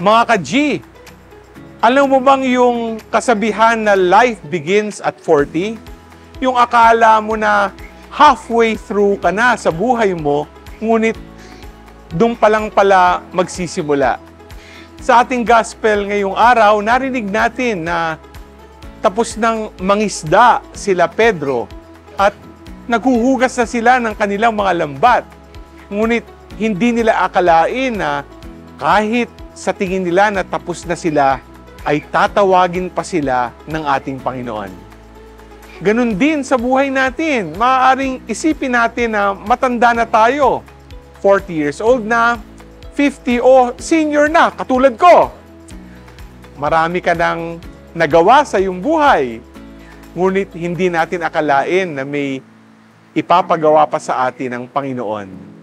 Mga ka-G, alam mo bang yung kasabihan na life begins at 40? Yung akala mo na halfway through ka na sa buhay mo, ngunit doon pa lang pala magsisimula. Sa ating gospel ngayong araw, narinig natin na tapos ng mangisda sila Pedro at naghuhugas na sila ng kanilang mga lambat. Ngunit hindi nila akalain na kahit sa tingin nila na tapos na sila, ay tatawagin pa sila ng ating Panginoon. Ganon din sa buhay natin. Maaaring isipin natin na matanda na tayo. 40 years old na, 50 o senior na, katulad ko. Marami ka nang nagawa sa iyong buhay. Ngunit hindi natin akalain na may ipapagawa pa sa atin ng Panginoon.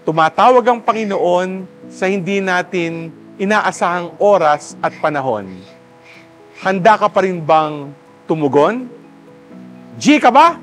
Tumatawag ang Panginoon sa hindi natin inaasahang oras at panahon. Handa ka pa rin bang tumugon? G ka ba?